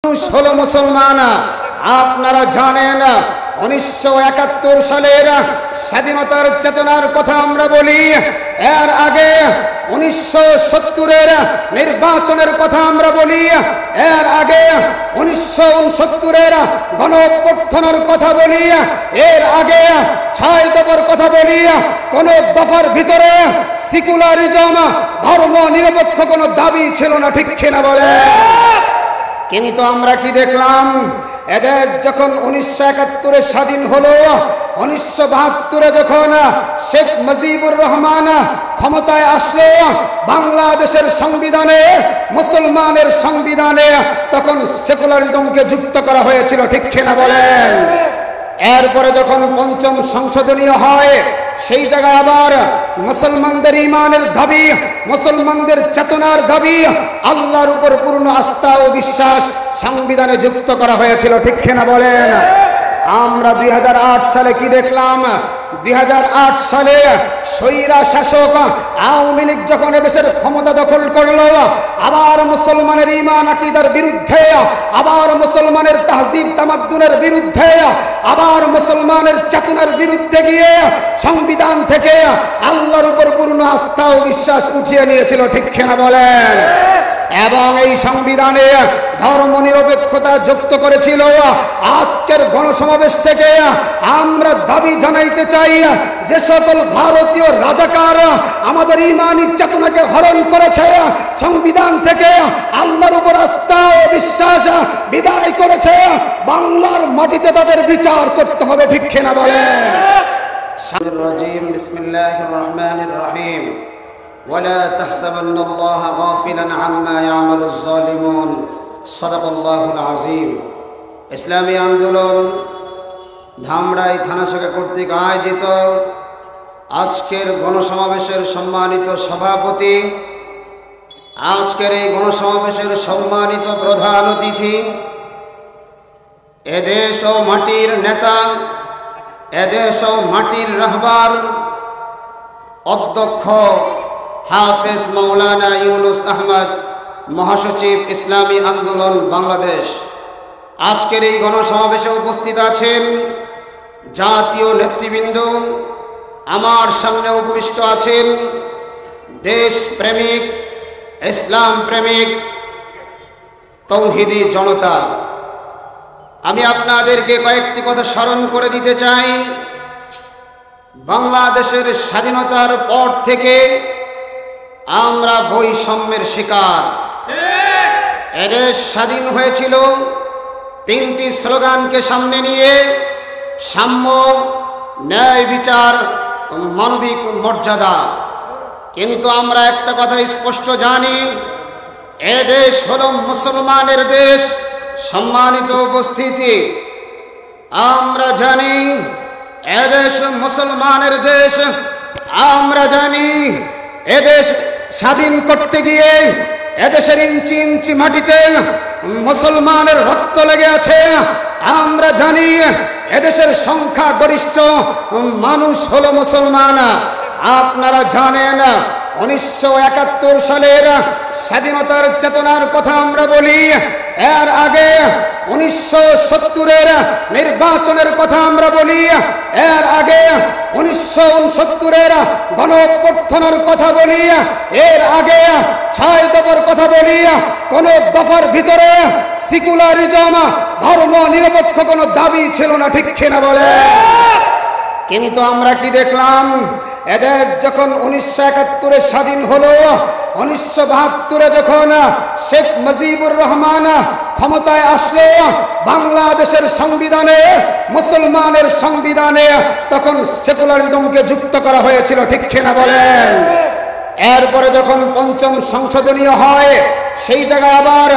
হলো মুসলমান। আপনারা জানেন 1971 সালের স্বাধীনতার চেতনার কথা আমরা বলি, এর আগে 1970-এর নির্বাচনের কথা আমরা বলি, এর আগে 1969-এর গণঅভ্যুত্থানের কথা বলি, এর আগে 6 দফার কথা বলি। কোন দফার ভিতরে সেকুলারিজম, ধর্ম নিরপেক্ষ কোনো দাবি ছিল না, ঠিক কিনা বলে? কিন্তু আমরা কি দেখলাম? এদের যখন 1971-এ স্বাধীন হলো, 1972-এ যখন শেখ মুজিবুর রহমান ক্ষমতায় আসলো, বাংলাদেশের সংবিধানে, মুসলমানের সংবিধানে তখন সেকুলারিজমকে যুক্ত করা হয়েছিল, ঠিক কিনা বলেন? এরপরে যখন 5ম সংশোধনীয় হয়, সেই জায়গায় আবার মুসলমানদের ইমানের দাবি, মুসলমানদের চেতনার দাবি, আল্লাহর উপর পূর্ণ আস্থা ও বিশ্বাস সংবিধানে যুক্ত করা হয়েছিল, ঠিক কিনা বলেন? আমরা 2008 সালে কি দেখলাম? 2008 সালে স্বৈরা শাসক আওয়ামী লীগ যখন এদেশের ক্ষমতা দখল করলো, আবার মুসলমানের ঈমান আকীদার বিরুদ্ধে, আবার মুসলমানের তাহজিব তামাদ্দুনের বিরুদ্ধে, আবার মুসলমানের চেতনার বিরুদ্ধে গিয়ে সংবিধান থেকে আল্লাহর উপর পূর্ণ আস্থা ও বিশ্বাস উঠিয়ে নিয়েছিল, ঠিক কিনা বলেন? এবং এই সংবিধানে ধর্ম নিরপেক্ষতা যুক্ত করেছিল। আজকের গণসমাবেশ থেকে আমরা দাবি জানাইতে চাই, যে সকল ভারতীয় রাজাকার আমাদের ঈমানি চেতনাকে হরণ করেছে, সংবিধান থেকে আল্লাহর উপর আস্থা ও বিশ্বাস বিদায় করেছে, বাংলার মাটিতে তাদের বিচার করতে হবে, ঠিক কিনা বলেন? বিসমিল্লাহির রহমানির রহিম। ولا تحسبن الله غافلا عما يعمل الظالمون صدق الله العظيم। ইসলামী আন্দোলন ধামরাই থানা শাখা কর্তৃক আয়োজিত আজকের গণসমাবেশের সম্মানিত সভাপতি, আজকের এই গণসমাবেশের সম্মানিত প্রধান অতিথি, এদেশ ও মাটির নেতা, এদেশ ও মাটির রাহবার অধ্যক্ষ হাফেজ মাওলানা ইউনুস আহমদ, মহাসচিব ইসলামী আন্দোলন বাংলাদেশ, আজকের এই গণসমাবেশে উপস্থিত আছেন জাতীয় নেতৃবৃন্দ, আমার সামনে উপবিষ্ট আছেন দেশ প্রেমিক, ইসলাম প্রেমিক, তৌহিদি জনতা। আমি আপনাদেরকে কয়েকটি কথা স্মরণ করে দিতে চাই। বাংলাদেশের স্বাধীনতার পর থেকে আমরা বৈষম্যের শিকার। এদেশ স্বাধীন হয়েছিল 3টি স্লোগানকে সামনে নিয়ে: সাম্য, ন্যায় বিচার, মানবিক মর্যাদা। কিন্তু আমরা একটা কথা স্পষ্ট জানি, এদেশ হলো মুসলমানের দেশ। সম্মানিত উপস্থিতি, আমরা জানি এদেশ মুসলমানের দেশ। আমরা জানি এদেশ স্বাধীন করতে গিয়ে এদেশের ইঞ্চি ইঞ্চি মাটিতে মুসলমানের রক্ত লেগে আছে। আমরা জানি এদেশের সংখ্যা গরিষ্ঠ মানুষ হলো মুসলমান। আপনারা জানেন 1971 সালের স্বাধীনতার চেতনার কথা আমরা বলি, এর আগে 1970-এর নির্বাচনের কথা আমরা বলি, এর আগে 1969-এর গণঅভ্যুত্থানের কথা বলি, এর আগে 6 দফার কথা বলি। কোন দফার ভিতরে সেকুলারিজম, ধর্ম নিরপেক্ষ কোনো দাবি ছিল না, ঠিক কিনা বলে? কিন্তু আমরা কি দেখলাম? এদের যখন 1971-এ স্বাধীন হলো, 1972-এ যখন শেখ মুজিবুর রহমান ক্ষমতায় আসলো, বাংলাদেশের সংবিধানে, মুসলমানের সংবিধানে তখন সেকুলারিজমকে যুক্ত করা হয়েছিল, ঠিক কিনা বলেন? এরপরে যখন 5ম সংশোধনীয় হয়, সেই জায়গায় আবার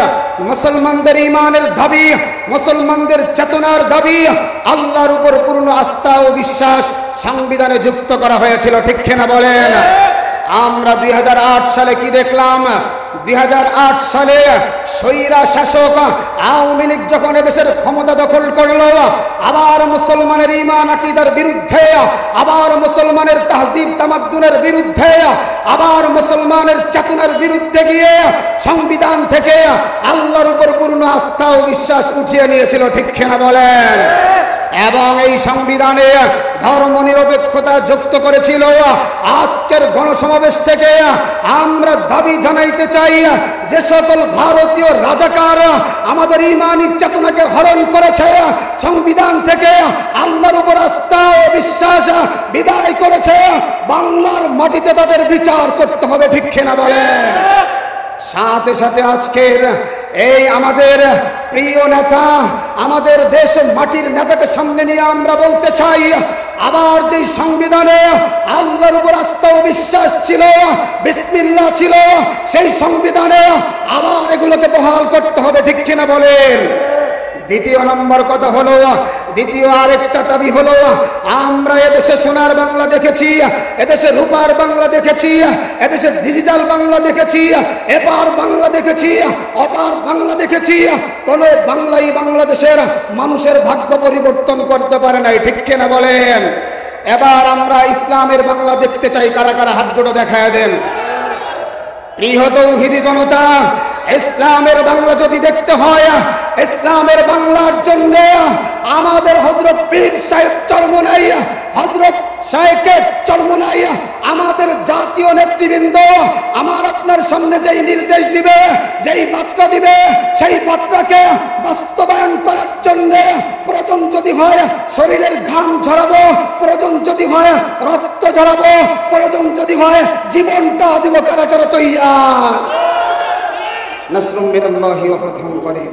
মুসলমানদের ইমানের দাবি, মুসলমানদের চেতনার দাবি, আল্লাহর উপর পূর্ণ আস্থা ও বিশ্বাস সংবিধানে যুক্ত করা হয়েছিল, ঠিক কিনা বলেন? আমরা 2008 সালে কি দেখলাম? 2008 সালে স্বৈরা শাসক আওয়ামী লীগ যখন এদেশের ক্ষমতা দখল করলো, আবার মুসলমানের ঈমান আকীদার বিরুদ্ধে, আবার মুসলমানের তাহজিব তামাদ্দুনের বিরুদ্ধে, আবার মুসলমানের চেতনার বিরুদ্ধে গিয়ে সংবিধান থেকে আল্লাহর উপর পূর্ণ আস্থা ও বিশ্বাস উঠিয়ে নিয়েছিল, ঠিক কিনা বলেন? এবং এই সংবিধানে ধর্মনিরপেক্ষতা যুক্ত করেছিল। আজকের গণসমাবেশ থেকে আমরা দাবি জানাইতে চাই, যে সকল ভারতীয় রাজাকার আমাদের ঈমানি চেতনাকে হরণ করেছে, সংবিধান থেকে আল্লাহর উপর আস্থা ও বিশ্বাস বিদায় করেছে, বাংলার মাটিতে তাদের বিচার করতে হবে, ঠিক কিনা বলেন? সাথে সাথে আজকের এই আমাদের প্রিয় নেতা, আমাদের দেশের মাটির নেতাকে সামনে নিয়ে আমরা বলতে চাই, আবার যে সংবিধানে আল্লাহর উপর আস্থা ও বিশ্বাস ছিল, বিসমিল্লাহ ছিল, সেই সংবিধানে আবার এগুলোকে বহাল করতে হবে, ঠিক কিনা বলেন? দ্বিতীয় নম্বর কথা হলো, দ্বিতীয় আরেকটা দাবি হলো, আমরা এদেশে সোনার বাংলা দেখেছি, এদেশে রূপার বাংলা দেখেছি, এদেশে ডিজিটাল বাংলা দেখেছি, এপার বাংলা দেখেছি, অপার বাংলা দেখেছি, কোনো বাংলাই বাংলাদেশের মানুষের ভাগ্য পরিবর্তন করতে পারে নাই, ঠিক কিনা বলেন? এবার আমরা ইসলামের বাংলা দেখতে চাই, কারা কারা হাত দুটো দেখায় দেন। প্রিয় তৌহিদি জনতা, ইসলামের বাংলা যদি দেখতে হয়, ইসলামের বাংলার জন্য আমাদের হযরত পীর সাহেব চরমনাই, হযরত শায়েখে চরমনাই, আমাদের জাতীয় নেতৃবৃন্দ আমার আপনার সামনে যেই নির্দেশ দিবে, যেই বার্তা দিবে, সেই বার্তাকে বাস্তবায়ন করার জন্য প্রয়োজন যদি হয় শরীরের ঘাম ঝরাবো, প্রয়োজন যদি হয় রক্ত ঝরাবো, প্রয়োজন যদি হয় জীবনটা দিব, কারা কারা তৈয়ার? নাসরুম মিনাল্লাহি ওয়া ফাতহুন করিম।